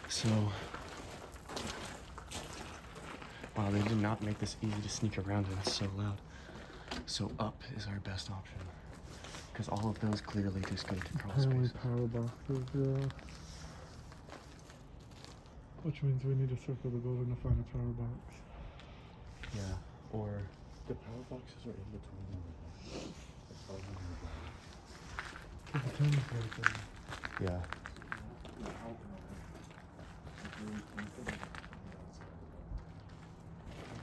So, wow, they did not make this easy to sneak around and it's so loud. So up is our best option. Because all of those clearly just go to crawl spaces. Power boxes, yeah. Which means we need to circle the building to find a power box. Yeah, or... The power boxes are in between them. The camera's right there. Yeah.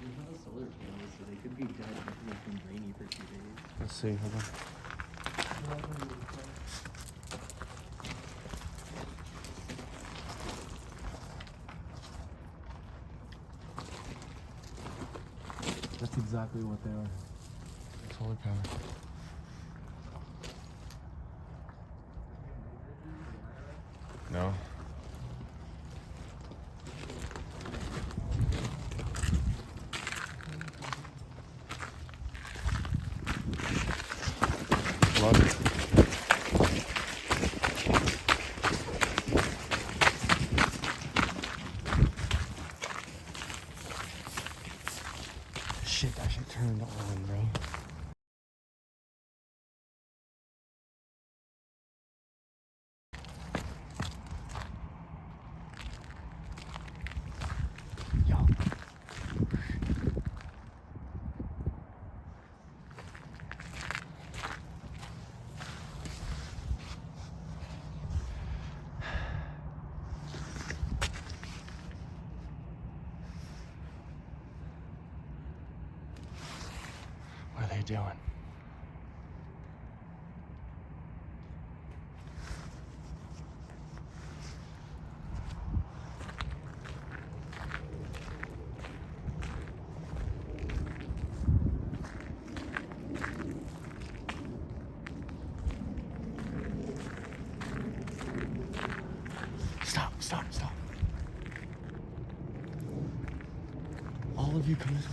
We have a solar panel, so they could be dead if it's been rainy for 2 days. Let's see, hold on. That's exactly what they are. Solar power. No. Love it. Shit, I should turn it on, bro. Yo. What are they doing? Stop, stop, stop. All of you come this way.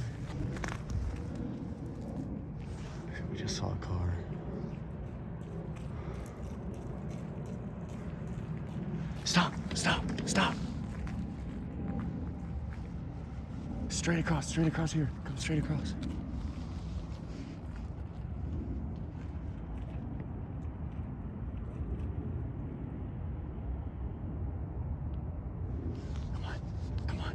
We just saw a car. Stop, stop, stop. Straight across here. Come straight across. Come on, come on.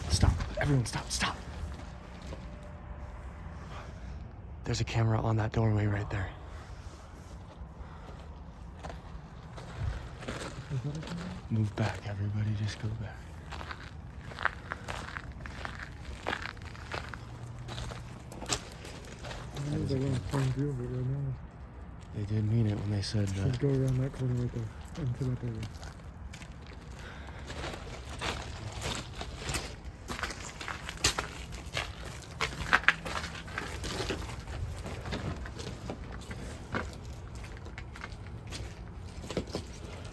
Stop. Everyone stop, stop. There's a camera on that doorway right there. Move back, everybody, just go back. They're going to find view of it right now. They did mean it when they said that. Let's go around that corner right there, into that building.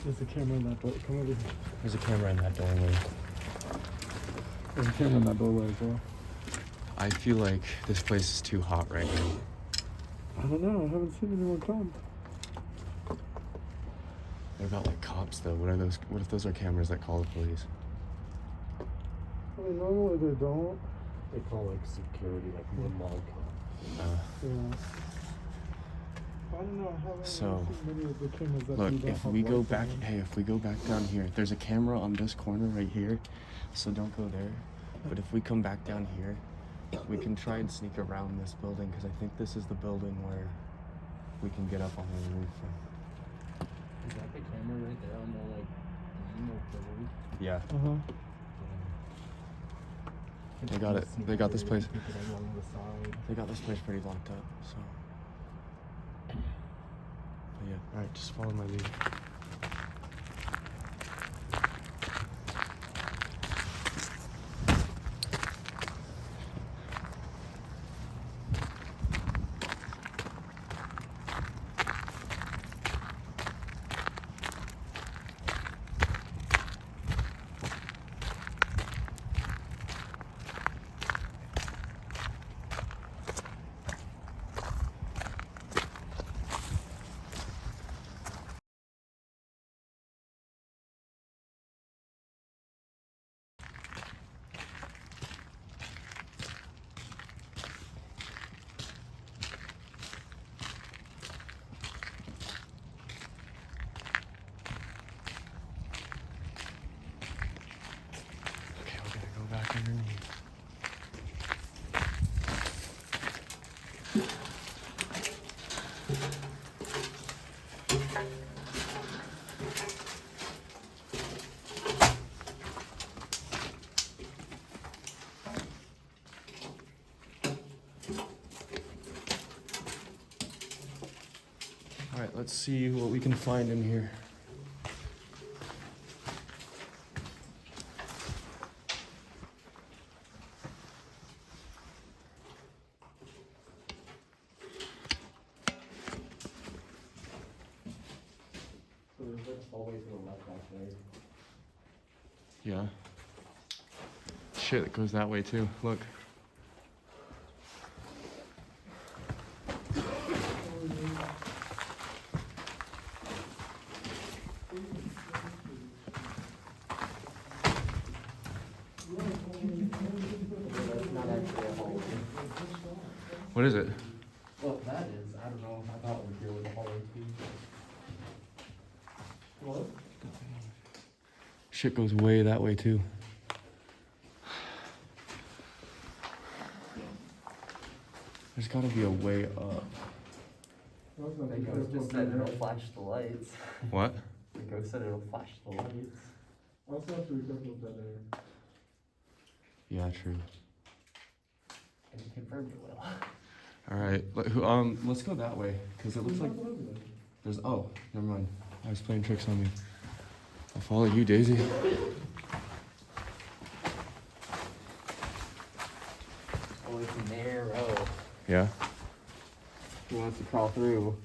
There's a camera in that door. Come over here. There's a camera in that doorway. There's a camera in that doorway as well. I feel like this place is too hot right now. I don't know. I haven't seen anyone come. They're about like cops though. What are those? What if those are cameras that call the police? I mean, normally they don't. They call like security, like one mall cop. Yeah. I don't know. I haven't So, seen many of the cameras that look, do that if have we go lights on back, them. hey, if we go back down here, there's a camera on this corner right here, so don't go there. But if we come back down here, we can try and sneak around this building because I think this is the building where we can get up on the roof. Is that the camera right there on the like beam of the roof? Yeah, Uh-huh. they got it. They got this place. Keep it along the side. They got this place pretty locked up. So, but yeah. All right, just follow my lead. underneath. All right, let's see what we can find in here. So there's like a hallway to the left back there. Yeah. Shit, it goes that way too. Look. That's not actually a hallway. What is it? Well, that is, I don't know. I thought here was a hallway too. What? Shit goes way that way too. There's gotta be a way up. The ghost just said it'll flash the lights. What? The ghost said it'll flash the lights. Also have to be careful with that air. Yeah, true. And he confirmed it will. All right, let's go that way because it looks like there's. Oh, never mind. I was playing tricks on me. I'll follow you, Daisy. Oh, it's narrow. Yeah. He wants to crawl through.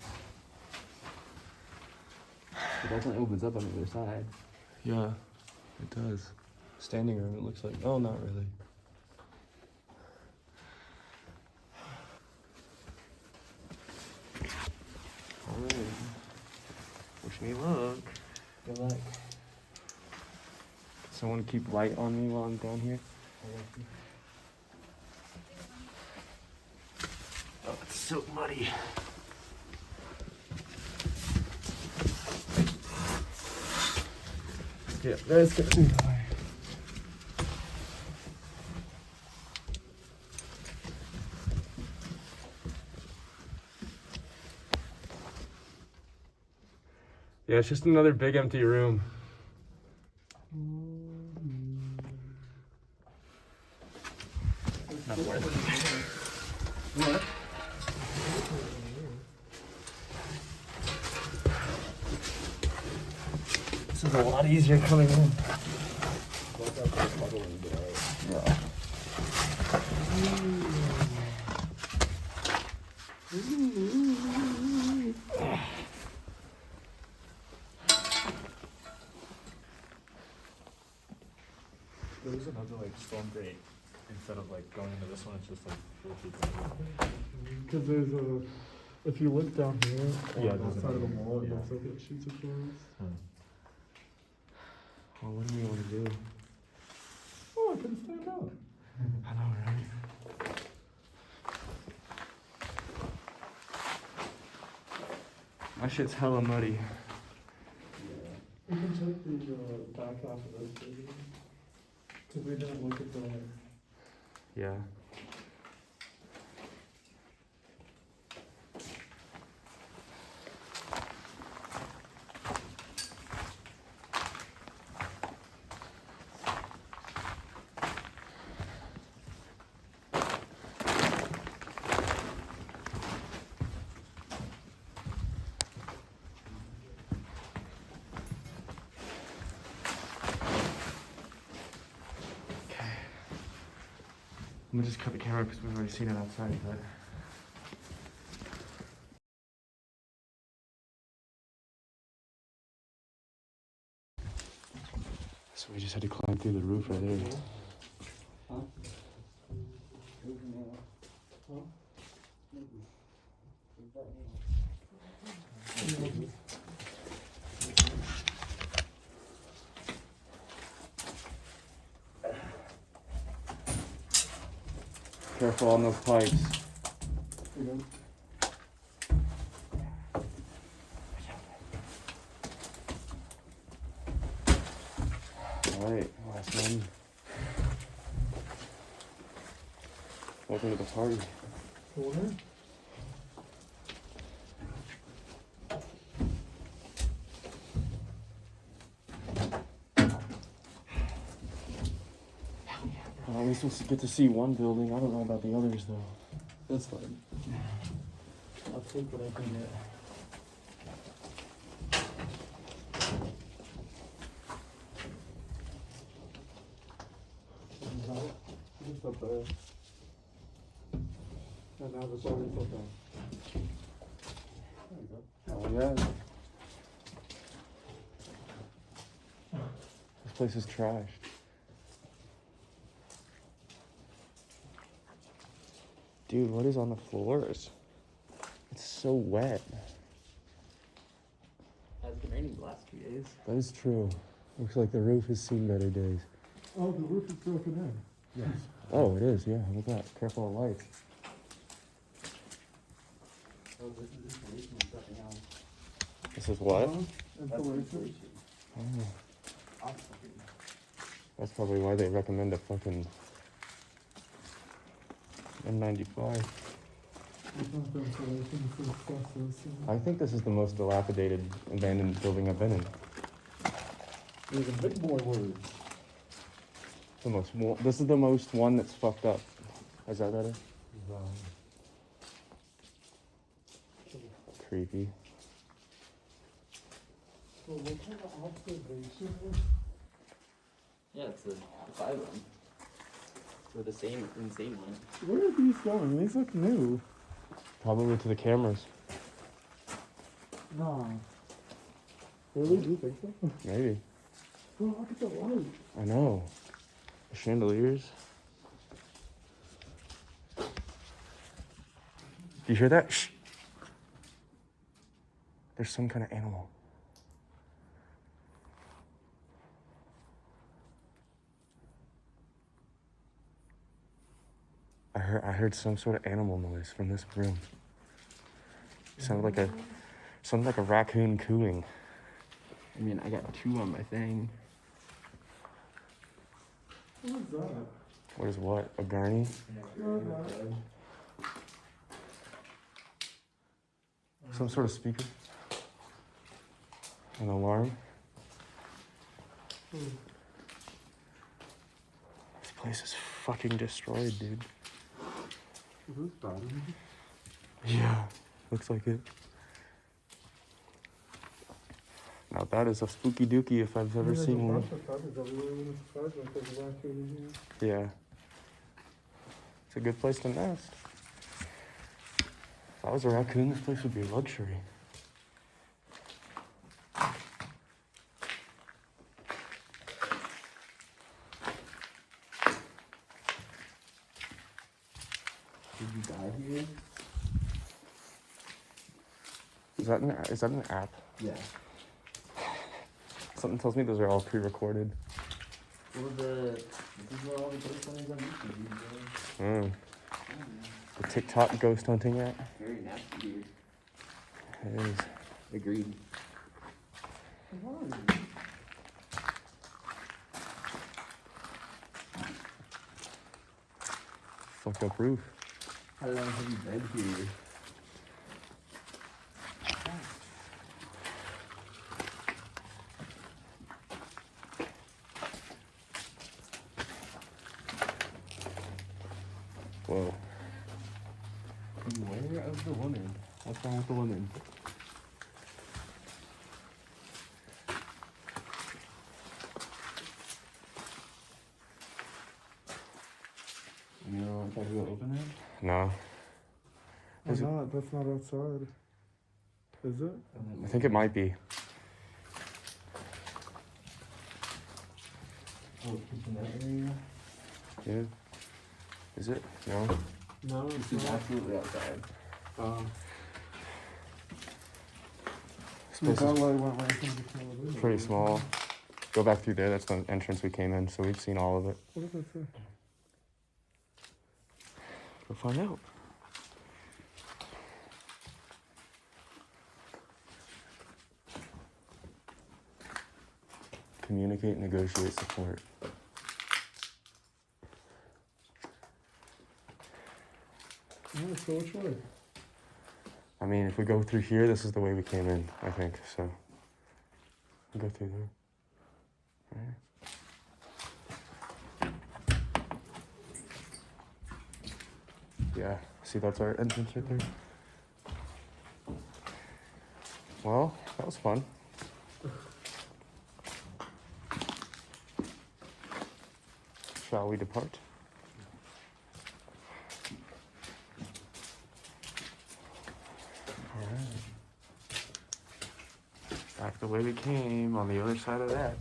It definitely opens up on the other side. Yeah, it does. Standing room. It looks like. Oh, not really. All right. Wish me luck. Good luck. Someone keep light on me while I'm down here. Oh, it's so muddy. Yeah, let's get through the way. Yeah, it's just another big empty room. Not worth it. What? This is a lot easier coming in. Yeah. There was another like storm grate. Instead of like going into this one, it's just like 4 feet down. Because there's a, if you look down here Yeah, on there's that side of the another- wall, it yeah. looks like it shoots across. Well, what do we want to do? Oh, I can stand up. I know, right? My shit's hella muddy. We can check the back half of this building. Because we didn't look at the, Yeah. I'm gonna just cut the camera because we've already seen it outside, but. So we just had to climb through the roof right there. Careful on those pipes. Alright, last one. Welcome to the party. Corner? Well, at least we'll get to see one building. I don't know about the others though. That's fine. I'll take what I can get. Just up there. And now there's already up there. There you go. Oh yeah. This place is trashed. Dude, what is on the floors? It's so wet. It's been raining the last 2 days. That is true. Looks like the roof has seen better days. Oh, the roof is broken in. Yes. Oh, it is, yeah. Look at that. Careful of lights. Oh, this is insulation and something else. This is what? Insulation. Oh, that's probably why they recommend a fucking N95. It's not the insulation, it's asbestos. I think this is the most dilapidated abandoned building I've been in. These are big boy words. This is the most one that's fucked up. Is that better? Creepy. So what kind of observation is? Yeah, it's the Asylum. Or the same insane one. Where are these going? These look new. Probably to the cameras. No. Really? Do you think so? Maybe. Bro, look at the light. I know. The chandeliers. Do you hear that? Shh. There's some kind of animal. I heard some sort of animal noise from this room. It sounded like a raccoon cooing. I mean, I got 2 on my thing. What is that? What is what? A gurney? Some sort of speaker? An alarm? This place is fucking destroyed, dude. Is this bad? Yeah, looks like it. Now that is a spooky dookie if I've ever seen one. Yeah. It's a good place to nest. If I was a raccoon, this place would be a luxury. Did you die here? Is that an app? Yeah. Something tells me those are all pre-recorded. This is where all the ghost hunters on YouTube do. The TikTok ghost hunting app? Very nasty here. It is. Agreed. Fucked up roof. How long have you been here? Whoa. Beware of the woman. What's wrong with the woman? You know, I thought we were open it? No. Why Is it- not? That's not outside. Is it? I think it might be. Oh, it's in that area? Yeah. Is it? No. No, This it's is not. absolutely outside. This The place is downlight went right from the television. pretty small. Go back through there. That's the entrance we came in, so we've seen all of it. What does that say? We'll find out. Communicate, negotiate, support. go which way? I mean, if we go through here, this is the way we came in, I think, so. We'll go through there. Alright. Yeah, see that's our entrance right there? Well, that was fun. Shall we depart? Alright. Back the way we came on the other side of that.